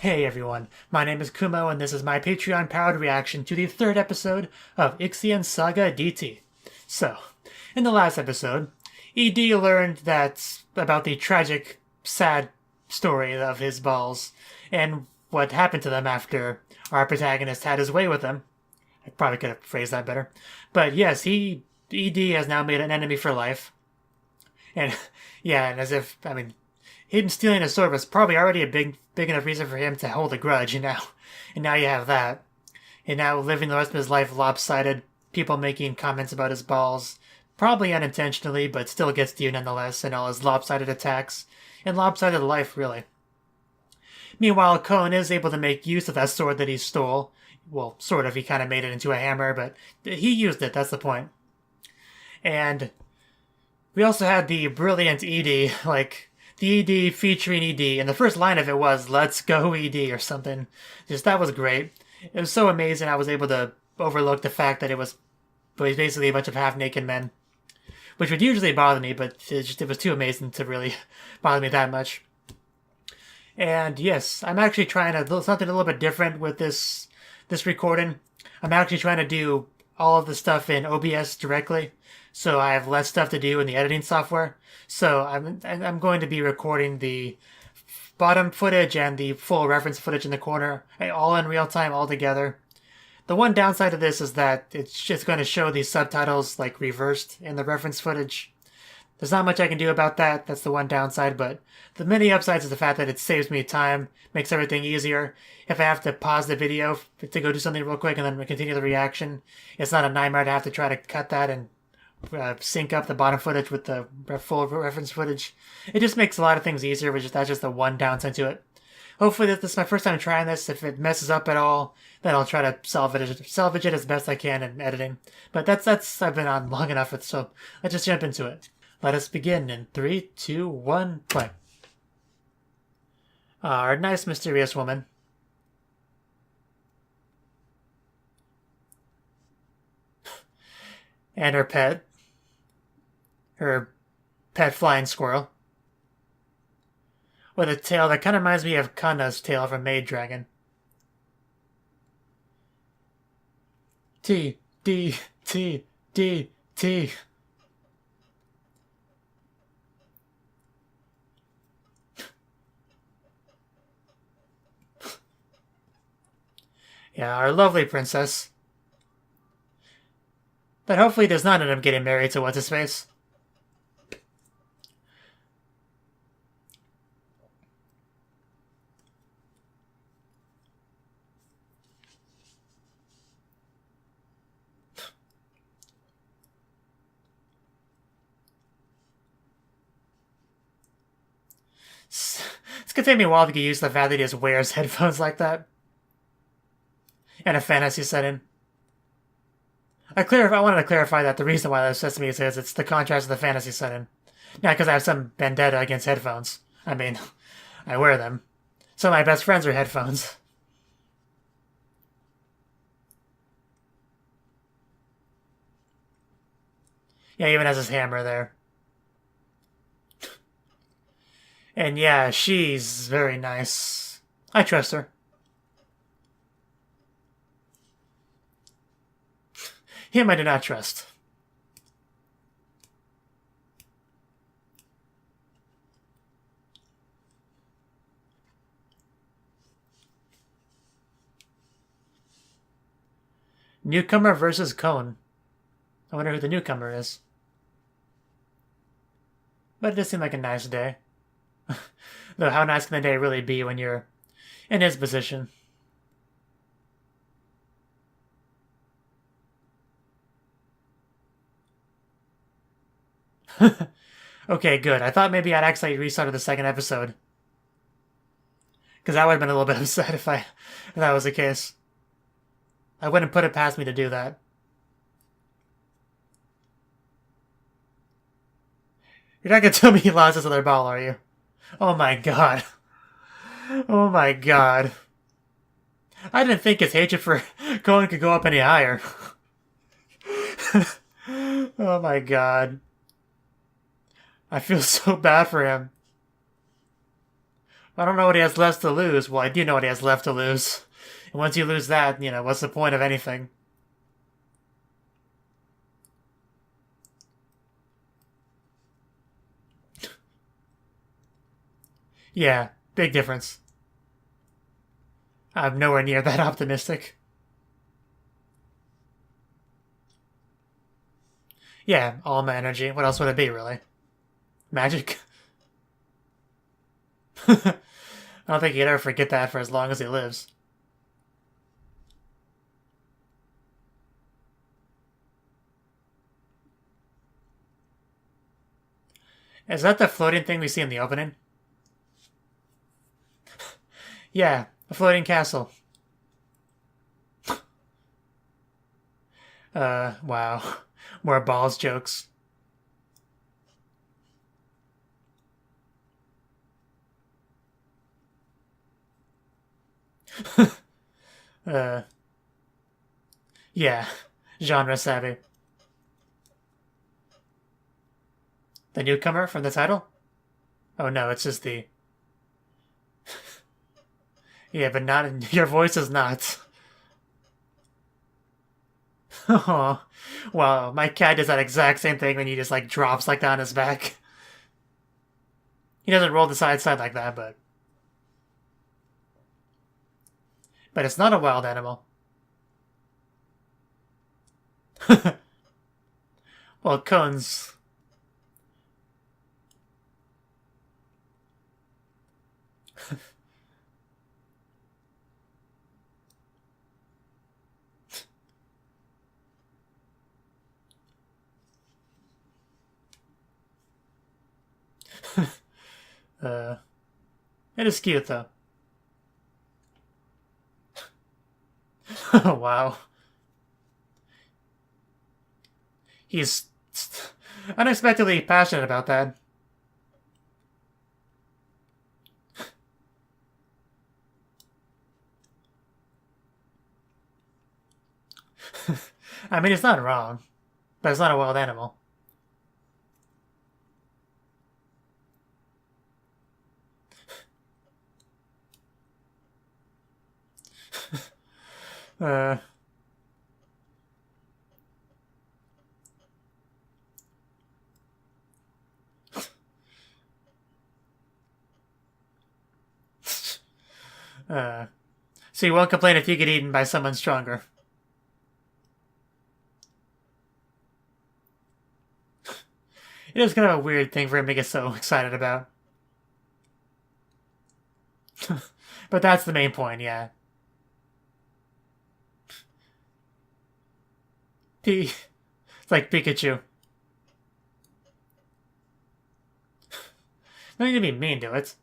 Hey everyone, my name is Kumo and this is my Patreon-powered reaction to the third episode of Ixion Saga DT. So, in the last episode, ED learned that about the tragic, sad story of his balls and what happened to them after our protagonist had his way with them. I probably could have phrased that better. But yes, ED has now made an enemy for life. And yeah, and as if, him stealing a sword was probably already a big enough reason for him to hold a grudge, and now you have that. And now living the rest of his life lopsided, people making comments about his balls, probably unintentionally, but still gets to you nonetheless, and all his lopsided attacks, and lopsided life, really. Meanwhile, Koen is able to make use of that sword that he stole. Well, sort of, he kind of made it into a hammer, but he used it, that's the point. And we also had the brilliant ED, the ED featuring ED, and the first line of it was, "Let's go ED," or something. That was great. It was so amazing I was able to overlook the fact that it was basically a bunch of half-naked men. Which would usually bother me, but it was too amazing to really bother me that much. And yes, I'm actually trying something a little bit different with this recording. I'm actually trying to do all of the stuff in OBS directly, so I have less stuff to do in the editing software. So I'm going to be recording the bottom footage and the full reference footage in the corner, all in real time, all together. The one downside of this is that it's just going to show these subtitles reversed in the reference footage. There's not much I can do about that. That's the one downside, but the many upsides is the fact that it saves me time, makes everything easier. If I have to pause the video to go do something real quick and then continue the reaction, it's not a nightmare to have to try to cut that and sync up the bottom footage with the full reference footage. It just makes a lot of things easier, that's just the one downside to it. Hopefully this is my first time trying this. If it messes up at all, then I'll try to salvage it as best I can in editing. But that's I've been on long enough with, so let's just jump into it. Let us begin in 3, 2, 1, play. Our nice mysterious woman. And her pet. Her pet flying squirrel. With a tail that kind of reminds me of Kanna's tail from Maid Dragon. T, D, T, D, T. Yeah, our lovely princess. That hopefully does not end up getting married to what's-his-face. It's gonna take me a while to get used to the fact that he just wears headphones like that. And a fantasy setting. I wanted to clarify that the reason why that upsets me is because it's the contrast of the fantasy setting. Not because I have some vendetta against headphones. I mean, I wear them. Some of my best friends wear headphones. Yeah, even has his hammer there. And yeah, she's very nice. I trust her. Him I do not trust. Newcomer versus Koen. I wonder who the newcomer is. But it does seem like a nice day. Though how nice can the day really be when you're in his position? Okay, good. I thought maybe I'd actually restarted the second episode. Because I would have been a little bit upset if that was the case. I wouldn't put it past me to do that. You're not gonna tell me he lost his other ball, are you? Oh my god. Oh my god. I didn't think his hatred for Koen could go up any higher. Oh my god. I feel so bad for him. I don't know what he has left to lose. Well, I do know what he has left to lose. And once you lose that, you know, what's the point of anything? Yeah, big difference. I'm nowhere near that optimistic. Yeah, all my energy. What else would it be, really? Magic? I don't think he'd ever forget that for as long as he lives. Is that the floating thing we see in the opening? Yeah, a floating castle. Wow. More balls jokes. uh, yeah. Genre savvy. The newcomer from the title? Oh no, it's just the... Yeah, but not... Your voice is not. Oh, wow. My cat does that exact same thing when he just, like, drops like that on his back. He doesn't roll to side like that, but... But it's not a wild animal. Well, cones... It is cute, though. Oh, wow. He's unexpectedly passionate about that. I mean, it's not wrong, but it's not a wild animal. uh... So you won't complain if you get eaten by someone stronger. It is kind of a weird thing for him to get so excited about. But that's the main point, yeah. It's like Pikachu. No need to be mean to it.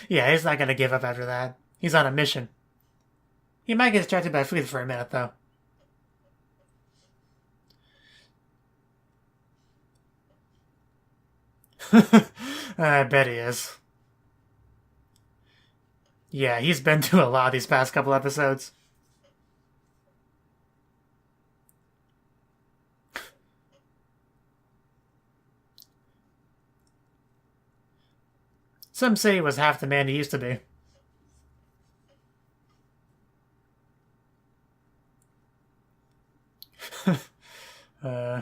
Yeah, he's not gonna give up after that. He's on a mission. He might get distracted by food for a minute, though. I bet he is. Yeah, he's been through a lot these past couple episodes. Some say he was half the man he used to be. uh...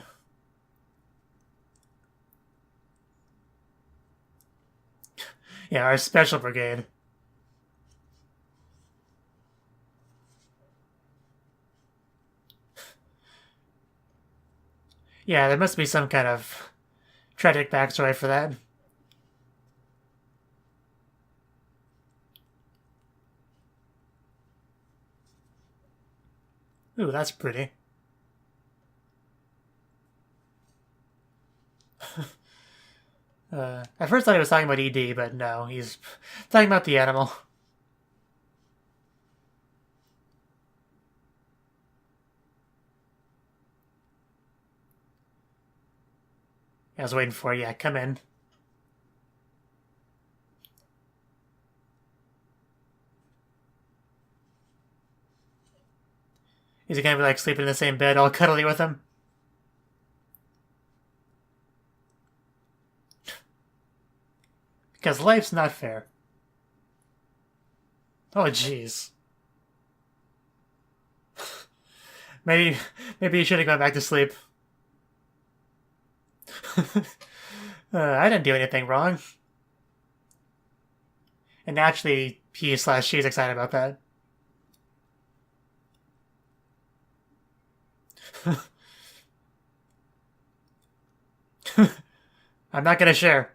Yeah, our special brigade. Yeah, there must be some kind of tragic backstory for that. Ooh, that's pretty. At first I thought he was talking about ED, but no, he's talking about the animal. I was waiting for it. Yeah, come in. Is he gonna be like sleeping in the same bed, all cuddly with him? Because life's not fair. Oh, jeez. Maybe you should have gone back to sleep. I didn't do anything wrong. And naturally, he/she's excited about that. I'm not gonna share.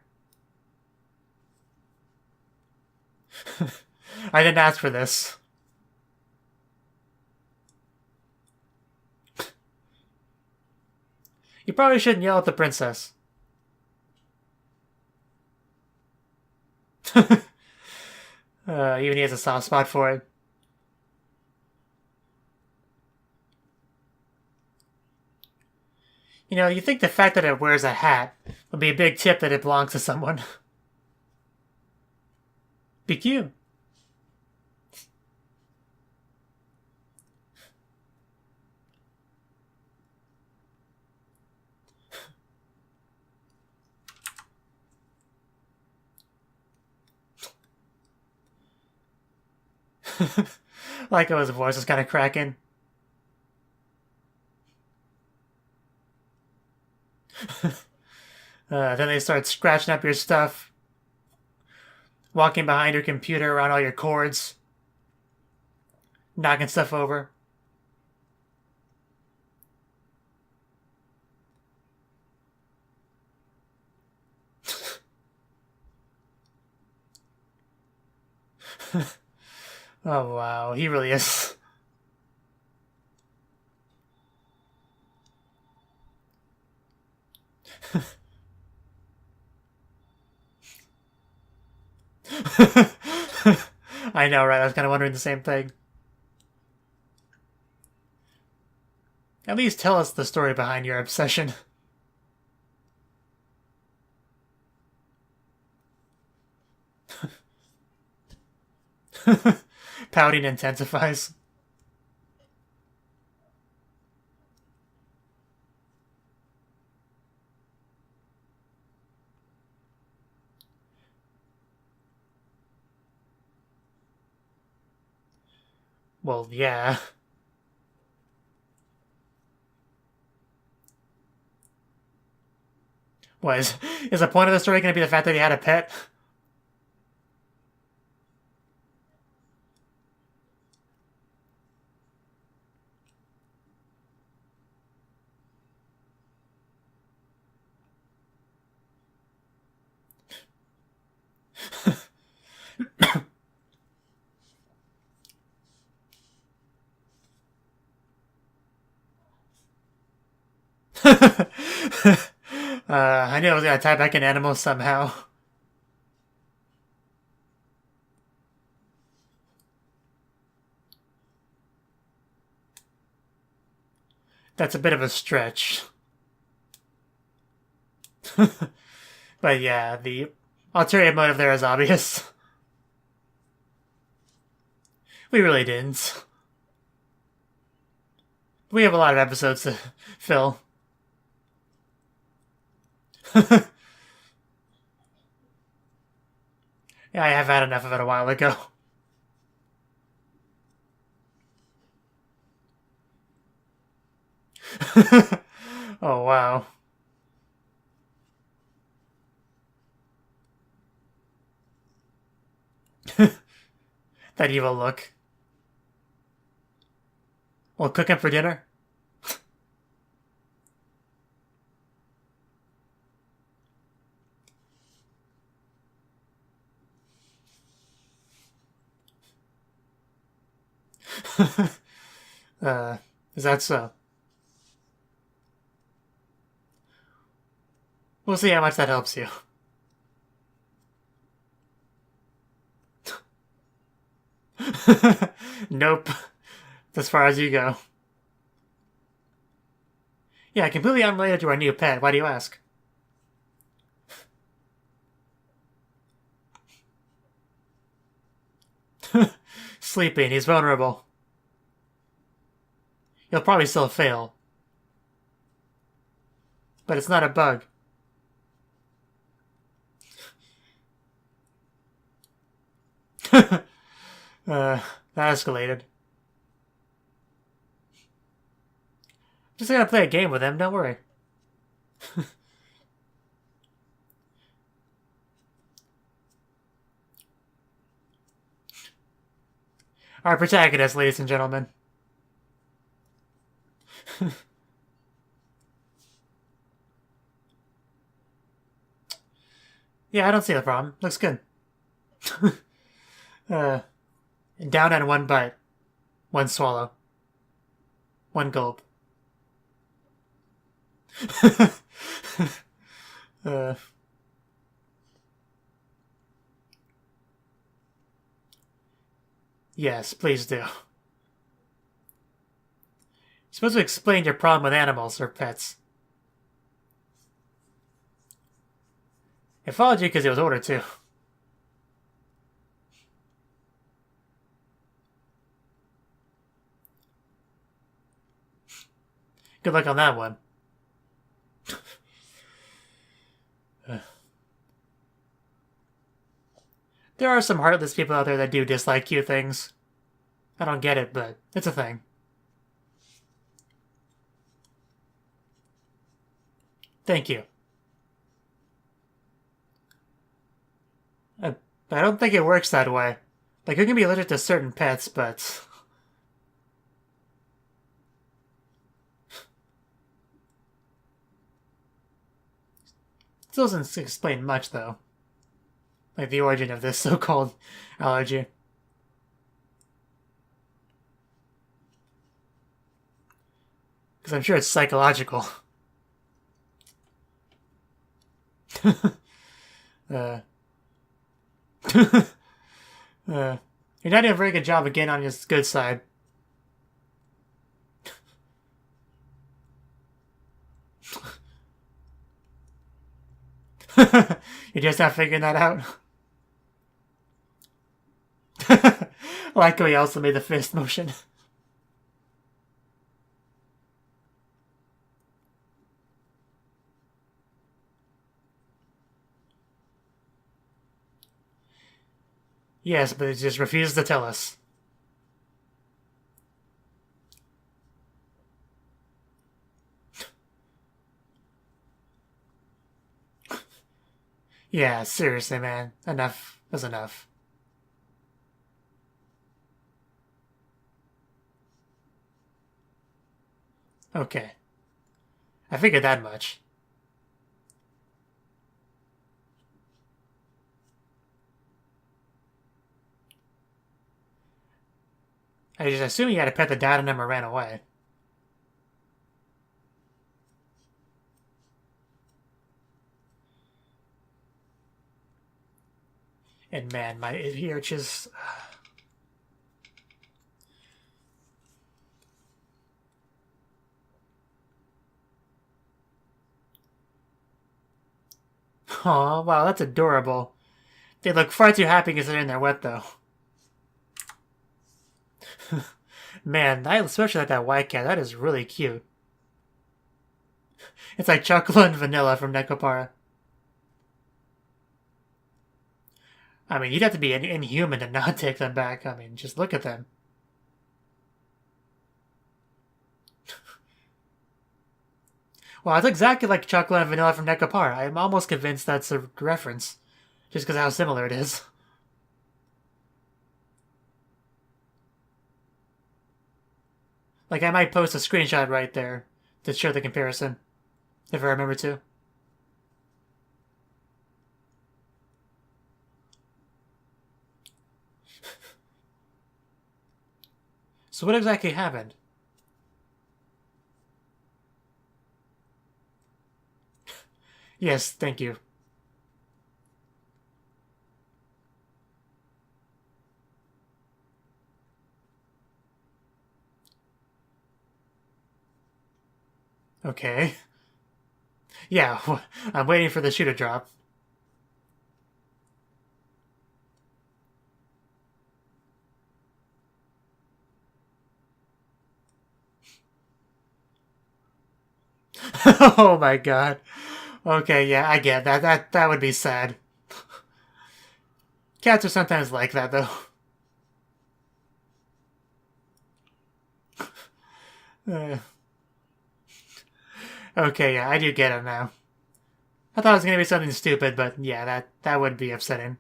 I didn't ask for this. You probably shouldn't yell at the princess. Even he has a soft spot for it. You know, you think the fact that it wears a hat would be a big tip that it belongs to someone. Be cute. Like his voice is kind of cracking. Then they start scratching up your stuff. Walking behind your computer around all your cords. Knocking stuff over. Oh wow, he really is. I know, right? I was kind of wondering the same thing. At least tell us the story behind your obsession. Pouting intensifies. Well, yeah. Is the point of the story going to be the fact that he had a pet? I knew I was going to tie back in animals somehow. That's a bit of a stretch. But yeah, the ulterior motive there is obvious. We really didn't. We have a lot of episodes to fill. Yeah, I have had enough of it a while ago. Oh, wow. That evil look. Well, cooking for dinner? Is that so? We'll see how much that helps you. Nope. As far as you go. Yeah, completely unrelated to our new pet. Why do you ask? Sleeping. He's vulnerable. you'll probably still fail. But it's not a bug. That escalated. Just gonna play a game with him, don't worry. Our protagonist, ladies and gentlemen. Yeah, I don't see the problem. Looks good. Down on one bite. One swallow. One gulp. Yes, please do. You're supposed to explain your problem with animals or pets. It followed you because it was ordered to. Good luck on that one. There are some heartless people out there that do dislike cute things. I don't get it, but it's a thing. Thank you. I don't think it works that way. Like, you can be allergic to certain pets, but... Still doesn't explain much, though. Like, the origin of this so-called allergy. Because I'm sure it's psychological. You're not doing a very good job of getting on your good side. You're just not figuring that out. Like how he also made the fist motion. Yes, but it just refuses to tell us. Yeah, seriously, man. Enough is enough. Okay. I figured that much. I just assumed he had a pet that died on him or ran away. And man, my ear just... Aw, wow, that's adorable. They look far too happy considering they're wet, though. Man, I especially like that white cat. That is really cute. It's like chocolate and vanilla from Nekopara. I mean, you'd have to be inhuman to not take them back. I mean, just look at them. Well, it's exactly like chocolate and vanilla from Nekopara. I'm almost convinced that's a reference. Just because of how similar it is. Like, I might post a screenshot right there to show the comparison. If I remember to. So what exactly happened? Yes, thank you. Okay. Yeah, I'm waiting for the shoe to drop. Oh my god. Okay, yeah, I get that. That would be sad. Cats are sometimes like that, though. Okay, yeah, I do get it now. I thought it was gonna be something stupid, but yeah, that would be upsetting.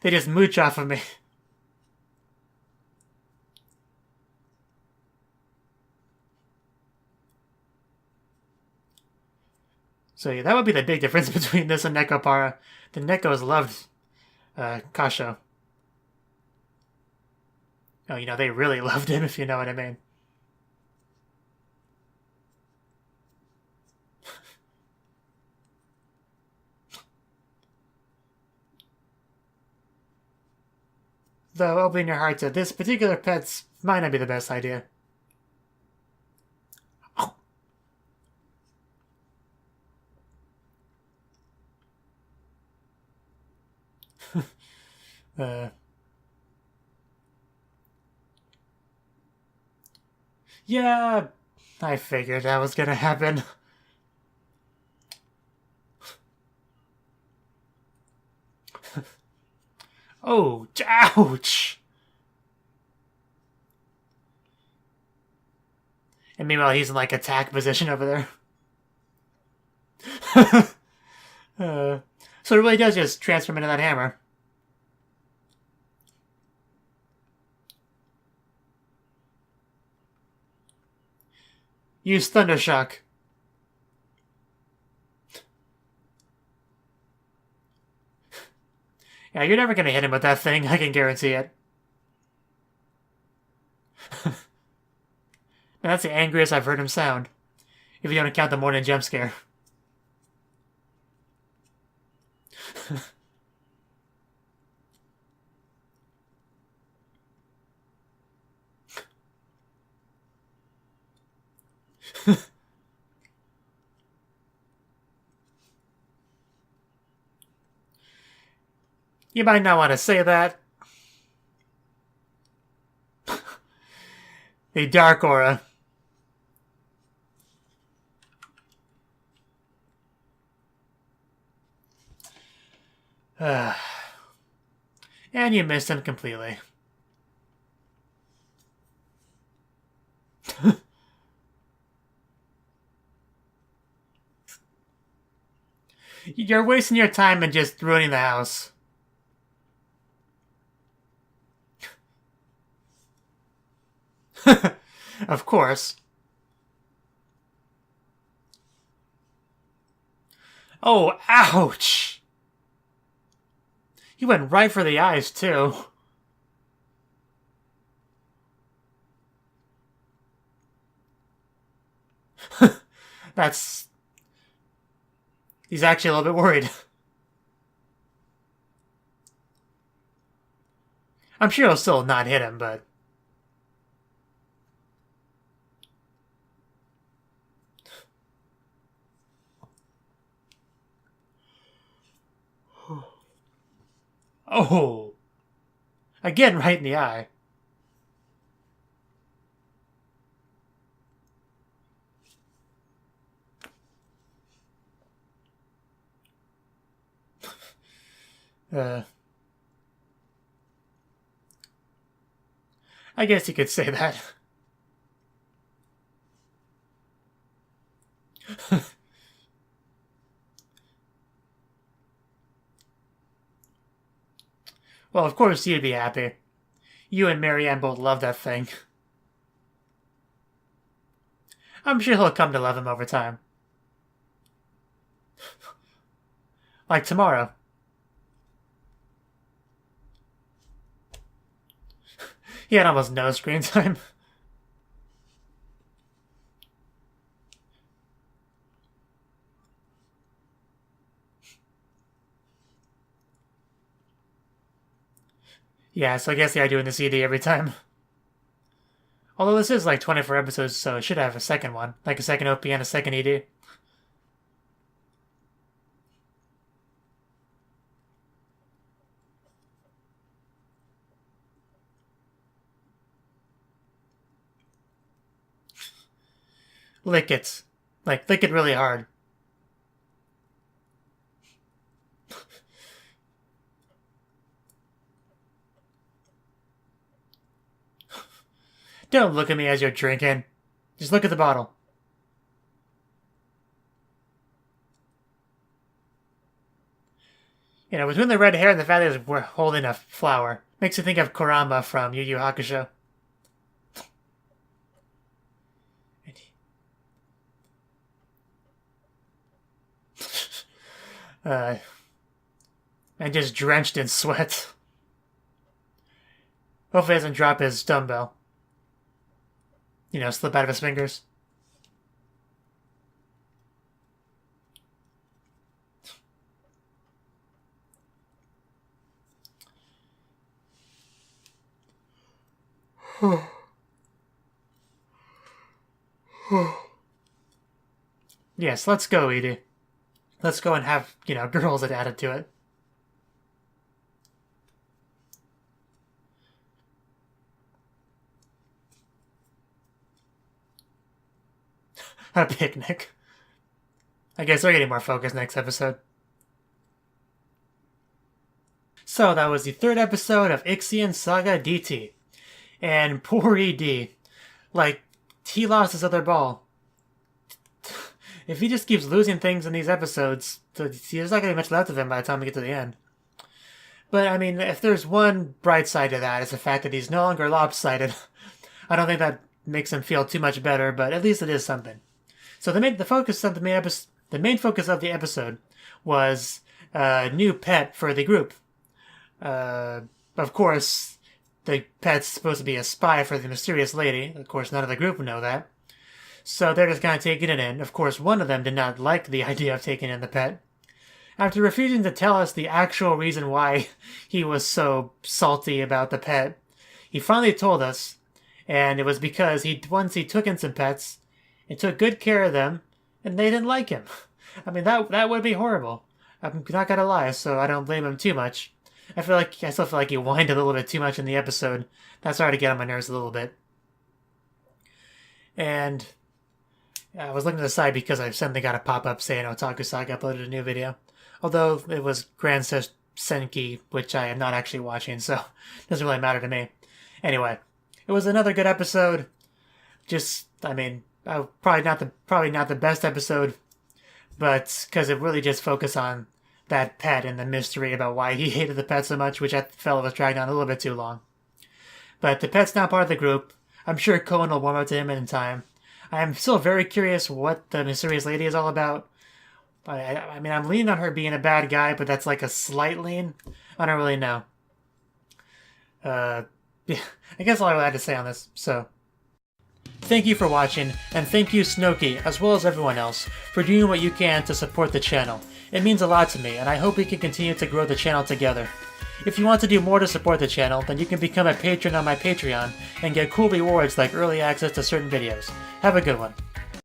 They just mooch off of me. So yeah, that would be the big difference between this and Nekopara. The Nekos loved Kasho. Oh, they really loved him, if you know what I mean. Though opening your heart to this particular pet's might not be the best idea. Oh. Yeah, I figured that was gonna happen. Oh, ouch! And meanwhile, he's in like attack position over there. So it really does just transform into that hammer. Use Thunder Shock. Yeah, you're never gonna hit him with that thing, I can guarantee it. And that's the angriest I've heard him sound. If you don't count the morning jump scare. You might not want to say that. The Dark Aura. And you missed him completely. You're wasting your time and just ruining the house. Of course. Oh, ouch! He went right for the eyes, too. That's... He's actually a little bit worried. I'm sure he'll still not hit him, but... Oh! Again, right in the eye. I guess you could say that. Well, of course you'd be happy. You and Marianne both love that thing. I'm sure he'll come to love him over time. Like tomorrow. He had almost no screen time. Yeah, so I guess I do in the CD every time. Although this is like 24 episodes, so it should have a second one. Like a second OP and a second ED. lick it. Like, lick it really hard. Don't look at me as you're drinking. Just look at the bottle. You know, between the red hair and the fact that we're holding a flower, makes you think of Kurama from Yu Yu Hakusho. And just drenched in sweat. Hopefully he doesn't drop his dumbbell. You know, slip out of his fingers. Yes, let's go, Edie. Let's go and have, you know, girls that added to it. A picnic. I guess we're getting more focused next episode. So that was the third episode of Ixion Saga DT. And poor ED. Like, he lost his other ball. If he just keeps losing things in these episodes, there's not going to be much left of him by the time we get to the end. But, I mean, if there's one bright side to that, it's the fact that he's no longer lopsided. I don't think that makes him feel too much better, but at least it is something. So the main focus of the episode was a new pet for the group. Of course, the pet's supposed to be a spy for the mysterious lady. Of course, none of the group would know that. So they're just kind of taking it in. Of course, one of them did not like the idea of taking in the pet. After refusing to tell us the actual reason why he was so salty about the pet, he finally told us, and it was because once he took in some pets and took good care of them, and they didn't like him. I mean, that would be horrible. I'm not gonna lie, so I don't blame him too much. I still feel like he whined a little bit too much in the episode. That started to get on my nerves a little bit. And I was looking to the side because I suddenly got a pop-up saying Otaku Saga uploaded a new video. Although it was Grand Senki, which I am not actually watching, so it doesn't really matter to me. Anyway, it was another good episode. Just, I mean, probably not the best episode, but because it really just focused on that pet and the mystery about why he hated the pet so much, which I felt was dragged on a little bit too long. But the pet's now part of the group. I'm sure Cohen will warm up to him in time. I am still very curious what the mysterious lady is all about. I mean, I'm leaning on her being a bad guy, but that's like a slight lean. I don't really know. Yeah, I guess all I had to say on this, so. Thank you for watching, and thank you Cnouki, as well as everyone else, for doing what you can to support the channel. It means a lot to me, and I hope we can continue to grow the channel together. If you want to do more to support the channel, then you can become a patron on my Patreon and get cool rewards like early access to certain videos. Have a good one.